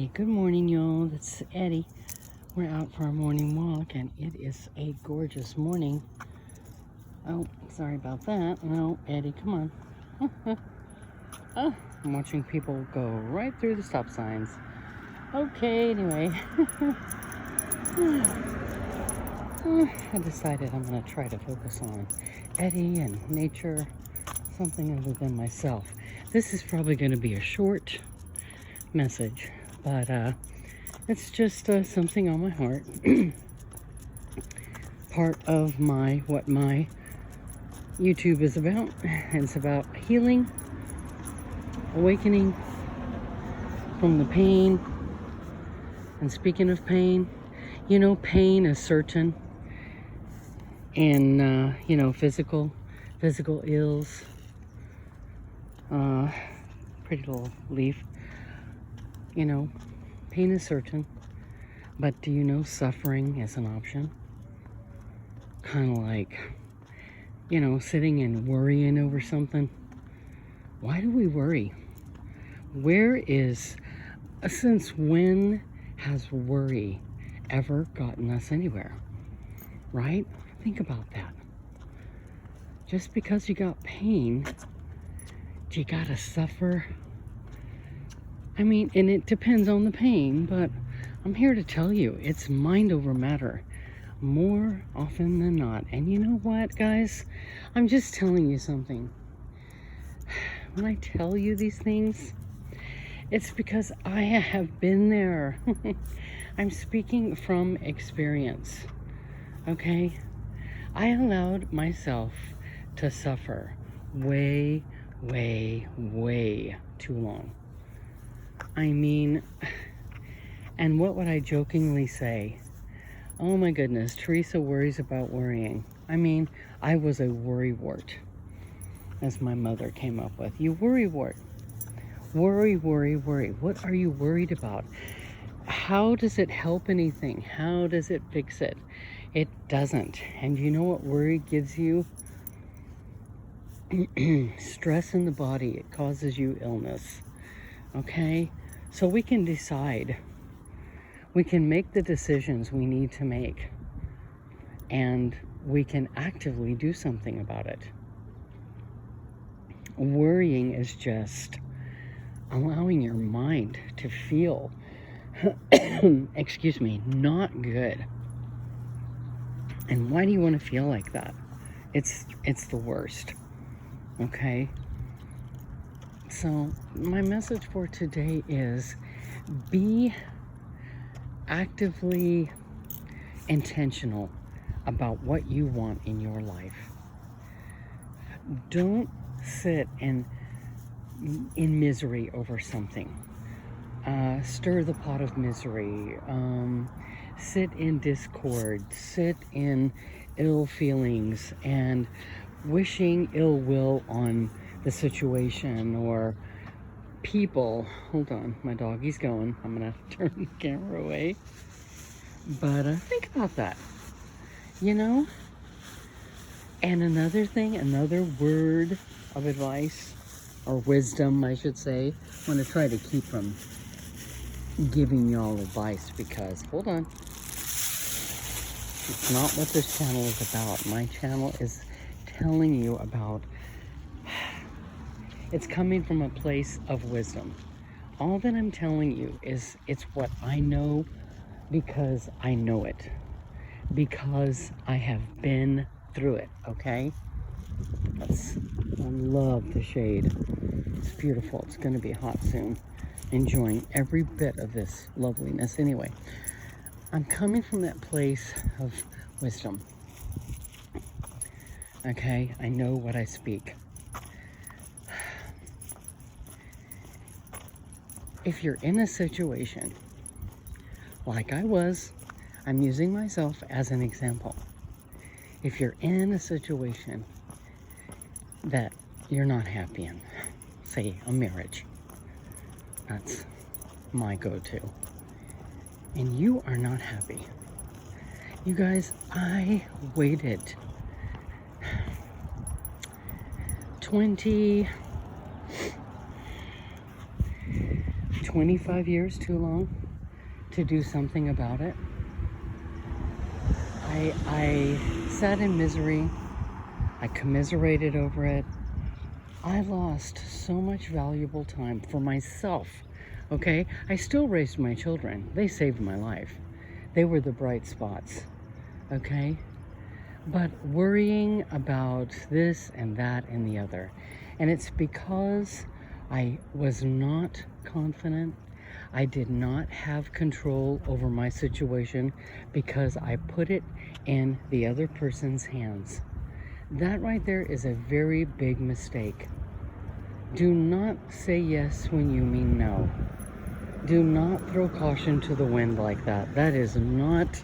Hey, good morning, y'all. It's Eddie. We're out for a morning walk, and it is a gorgeous morning. Oh, sorry about that. No, Eddie, come on. I'm watching people go right through the stop signs. Okay, anyway. I decided I'm going to try to focus on Eddie and nature, something other than myself. This is probably going to be a short message, but it's just something on my heart. Part of what my YouTube is about. It's about healing, awakening from the pain. And speaking of pain, pain is certain. And physical ills. Pretty little leaf. Pain is certain. But do you know suffering is an option? Kind of like, sitting and worrying over something. Why do we worry? Since when has worry ever gotten us anywhere? Right? Think about that. Just because you got pain, do you gotta suffer? I mean, and it depends on the pain, but I'm here to tell you, it's mind over matter. More often than not. And you know what, guys? I'm just telling you something. When I tell you these things, it's because I have been there. I'm speaking from experience. Okay? I allowed myself to suffer way, way, way too long. I mean, and what would I jokingly say? Oh my goodness, Teresa worries about worrying. I mean, I was a worrywart, as my mother came up with. You worrywart. Worry, worry, worry. What are you worried about? How does it help anything? How does it fix it? It doesn't. And you know what worry gives you? Stress in the body. It causes you illness. Okay? So we can decide. We can make the decisions we need to make, and we can actively do something about it. Worrying is just allowing your mind to feel, excuse me, not good. And why do you want to feel like that? It's the worst. Okay? So my message for today is be actively intentional about what you want in your life. Don't sit in misery over something. Stir the pot of misery. Sit in discord. Sit in ill feelings and wishing ill will on the situation or people. Hold on, my doggy's going. I'm gonna have to turn the camera away. But think about that, And another thing, another word of advice, or wisdom, I should say. I'm gonna try to keep from giving y'all advice because, hold on, it's not what this channel is about. My channel is telling you about, it's coming from a place of wisdom. All that I'm telling you is it's what I know because I know it. Because I have been through it, okay? I love the shade. It's beautiful. It's going to be hot soon. Enjoying every bit of this loveliness. Anyway, I'm coming from that place of wisdom. Okay? I know what I speak. If you're in a situation like I was, I'm using myself as an example. If you're in a situation that you're not happy in, say a marriage, that's my go-to, and you are not happy. You guys, I waited 20 25 years too long to do something about it? I sat in misery. I commiserated over it. I lost so much valuable time for myself, okay? I still raised my children. They saved my life. They were the bright spots, okay? But worrying about this and that and the other. And it's because I was not confident. I did not have control over my situation because I put it in the other person's hands. That right there is a very big mistake. Do not say yes when you mean no. Do not throw caution to the wind like that. That is not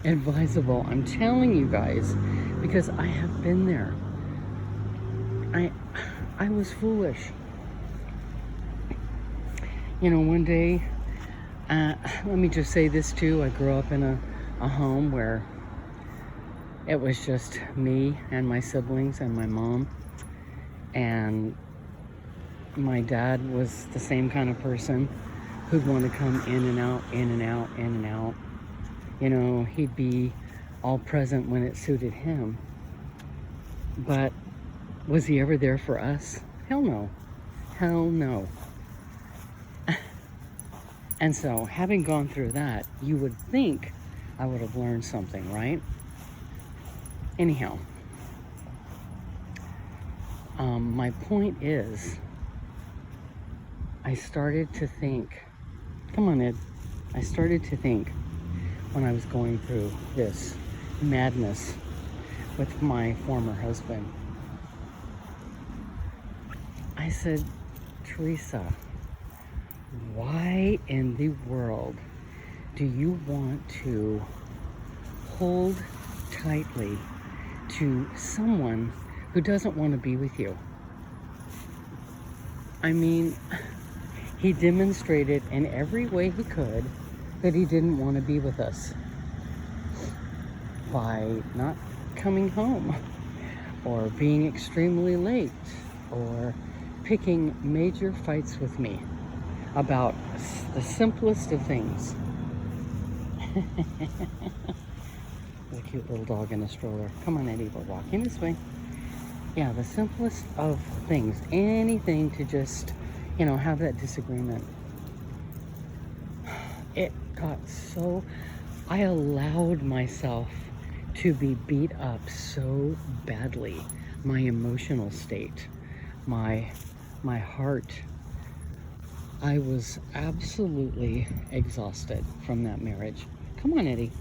advisable. I'm telling you guys, because I have been there. I was foolish. You know, one day, let me just say this too. I grew up in a home where it was just me and my siblings and my mom. And my dad was the same kind of person who'd want to come in and out, in and out, in and out. You know, he'd be all present when it suited him. But was he ever there for us? Hell no. Hell no. And so, having gone through that, you would think I would have learned something, right? Anyhow, my point is, I started to think, come on, Ed. I started to think when I was going through this madness with my former husband. I said, Teresa, why in the world do you want to hold tightly to someone who doesn't want to be with you? I mean, he demonstrated in every way he could that he didn't want to be with us by not coming home, or being extremely late, or picking major fights with me about the simplest of things. The cute little dog in a stroller. Come on, Eddie, we're walking this way. Yeah, the simplest of things. Anything to just, you know, have that disagreement. It got so... I allowed myself to be beat up so badly. My emotional state, my heart. I was absolutely exhausted from that marriage. Come on, Eddie.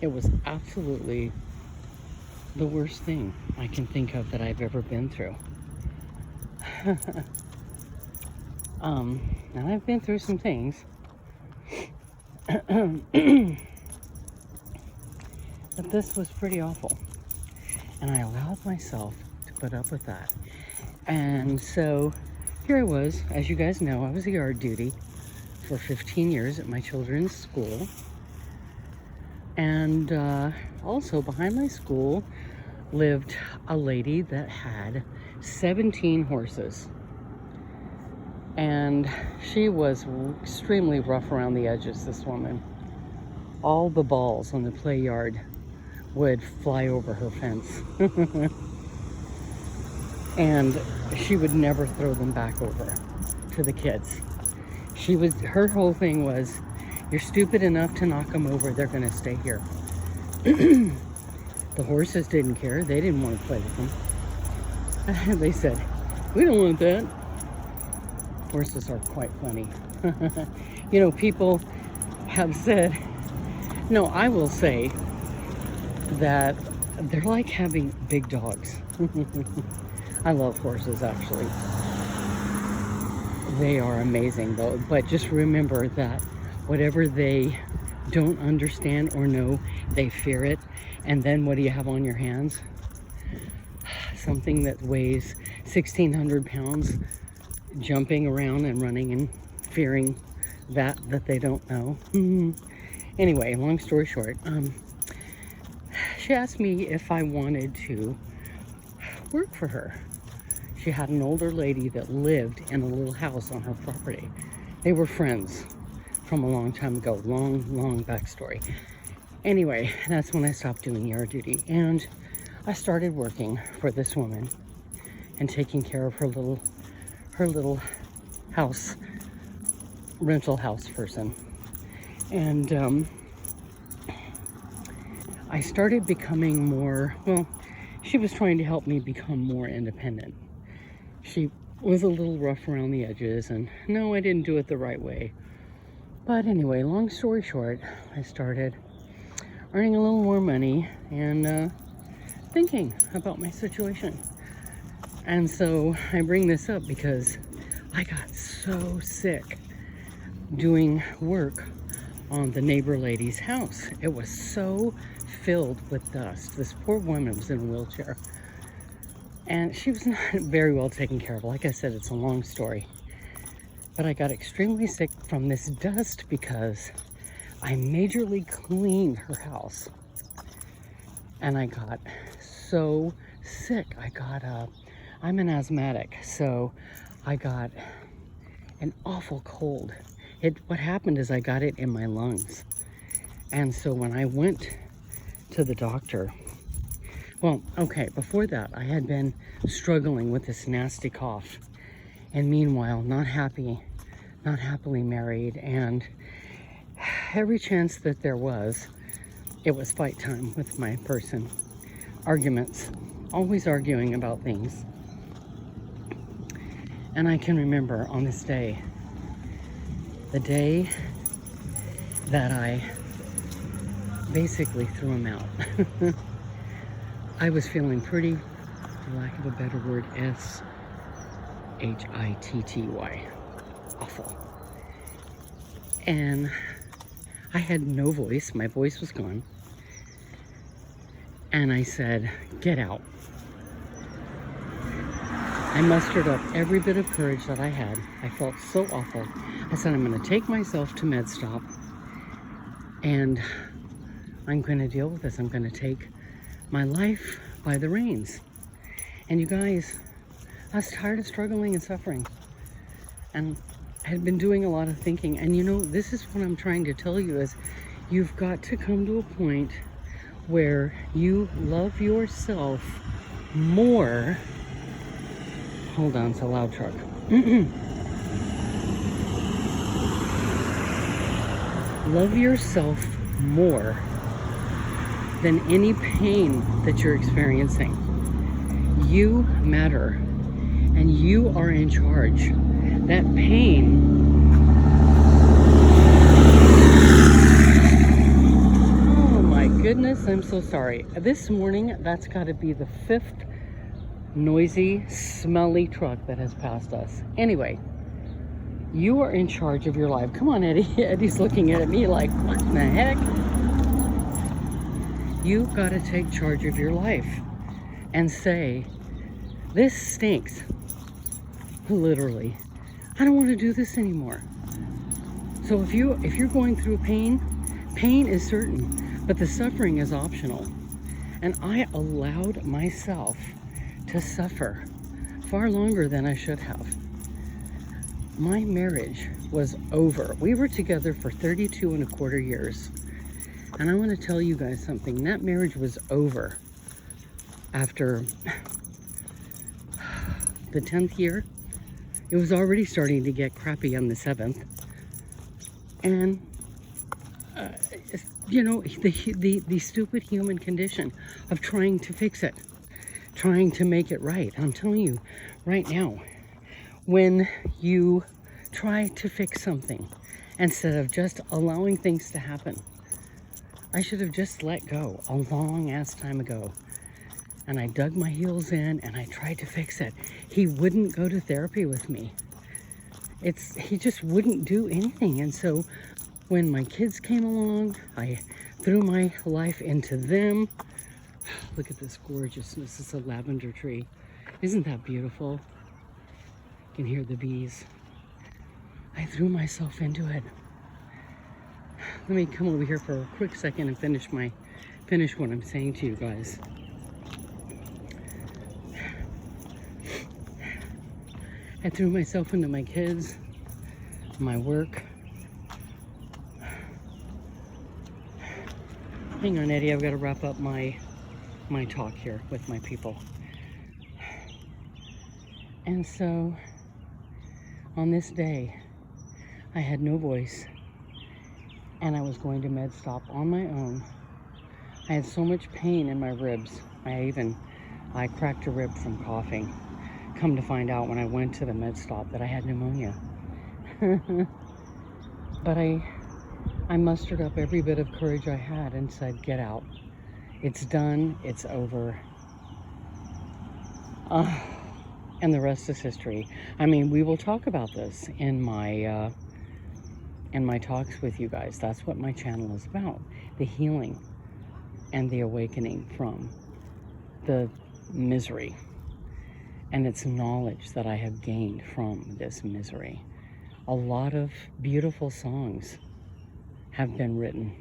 It was absolutely the worst thing I can think of that I've ever been through. And I've been through some things. But this was pretty awful. And I allowed myself to put up with that. And so here I was, as you guys know, I was a yard duty for 15 years at my children's school. And also behind my school lived a lady that had 17 horses. And she was extremely rough around the edges, this woman. All the balls on the play yard would fly over her fence. And she would never throw them back over to the kids. Her whole thing was, you're stupid enough to knock them over, they're gonna stay here. The horses didn't care, they didn't want to play with them. They said, we don't want that. Horses are quite funny. You know, people have said, no, I will say that they're like having big dogs. I love horses, actually. They are amazing, though. But just remember that whatever they don't understand or know, they fear it. And then what do you have on your hands? Something that weighs 1,600 pounds, jumping around and running and fearing that they don't know. Anyway, long story short, she asked me if I wanted to work for her. She had an older lady that lived in a little house on her property. They were friends from a long time ago. Long backstory. Anyway, that's when I stopped doing yard duty. And I started working for this woman and taking care of her little house, rental house person. And I started becoming more, well, she was trying to help me become more independent. She was a little rough around the edges, and no, I didn't do it the right way. But anyway, long story short, I started earning a little more money and thinking about my situation. And so I bring this up because I got so sick doing work on the neighbor lady's house. It was so filled with dust. This poor woman was in a wheelchair, and she was not very well taken care of. Like I said, it's a long story. But I got extremely sick from this dust because I majorly cleaned her house. And I got so sick. I'm an asthmatic, so I got an awful cold. What happened is I got it in my lungs. And so when I went to the doctor, well, okay, before that, I had been struggling with this nasty cough. And meanwhile, not happily married. And every chance that there was, it was fight time with my person. Arguments, always arguing about things. And I can remember on this day, the day that I basically threw him out. I was feeling pretty, for lack of a better word, shitty. Awful. And I had no voice. My voice was gone. And I said, get out. I mustered up every bit of courage that I had. I felt so awful. I said, I'm going to take myself to MedStop and I'm going to deal with this. I'm going to take my life by the reins. And you guys, I was tired of struggling and suffering. And I had been doing a lot of thinking. And you know, this is what I'm trying to tell you is you've got to come to a point where you love yourself more. Hold on, it's a loud truck. Love yourself more than any pain that you're experiencing. You matter, and you are in charge. That pain, oh my goodness, I'm so sorry. This morning, that's got to be the 5th noisy, smelly truck that has passed us. Anyway, you are in charge of your life. Come on, Eddie. Eddie's looking at me like, what in the heck? You've got to take charge of your life and say, this stinks. Literally. I don't want to do this anymore. So if you're going through pain is certain, but the suffering is optional. And I allowed myself to suffer far longer than I should have. My marriage was over. We were together for 32 and a quarter years. And I want to tell you guys something. That marriage was over after the 10th year. It was already starting to get crappy on the 7th. And, you know, the stupid human condition of trying to fix it. Trying to make it right. I'm telling you right now, when you try to fix something instead of just allowing things to happen, I should have just let go a long ass time ago. And I dug my heels in and I tried to fix it. He wouldn't go to therapy with me. He just wouldn't do anything. And so when my kids came along, I threw my life into them. Look at this gorgeousness. It's a lavender tree. Isn't that beautiful? You can hear the bees. I threw myself into it. Let me come over here for a quick second and finish what I'm saying to you guys. I threw myself into my kids. my work. Hang on, Eddie, I've got to wrap up my talk here with my people. And so, on this day, I had no voice, and I was going to MedStop on my own. I had so much pain in my ribs. I cracked a rib from coughing. Come to find out when I went to the MedStop that I had pneumonia. But I mustered up every bit of courage I had and said, get out. It's done. It's over. And the rest is history. I mean, we will talk about this in my talks with you guys. That's what my channel is about. The healing and the awakening from the misery. And it's knowledge that I have gained from this misery. A lot of beautiful songs have been written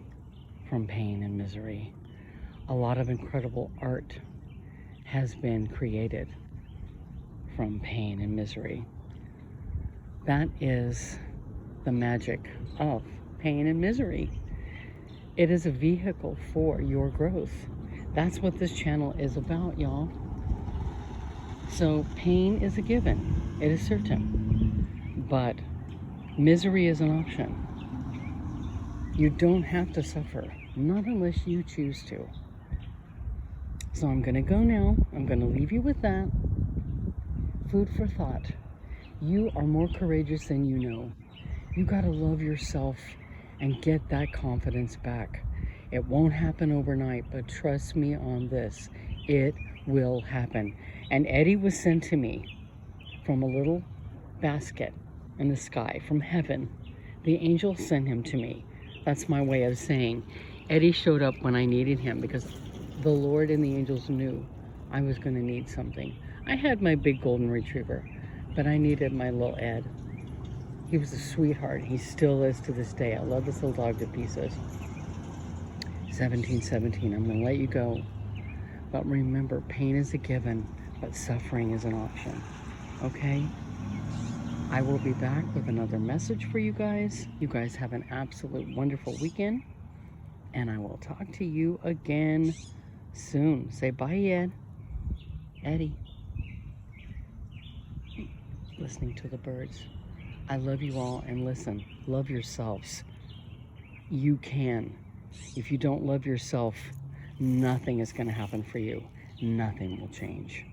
from pain and misery. A lot of incredible art has been created from pain and misery. That is the magic of pain and misery. It is a vehicle for your growth. That's what this channel is about, y'all. So pain is a given. It is certain. But misery is an option. You don't have to suffer, not unless you choose to. So I'm going to go now. I'm going to leave you with that. Food for thought. You are more courageous than you know. You got to love yourself and get that confidence back. It won't happen overnight, but trust me on this. It will happen. And Eddie was sent to me from a little basket in the sky, from heaven. The angel sent him to me. That's my way of saying Eddie showed up when I needed him, because the Lord and the angels knew I was going to need something. I had my big golden retriever, but I needed my little Ed. He was a sweetheart. He still is to this day. I love this little dog to pieces. 1717, I'm going to let you go. But remember, pain is a given, but suffering is an option. Okay? I will be back with another message for you guys. You guys have an absolute wonderful weekend. And I will talk to you again soon. Say bye, Ed. Eddie. Listening to the birds. I love you all, and listen, love yourselves. You can. If you don't love yourself, nothing is going to happen for you. Nothing will change.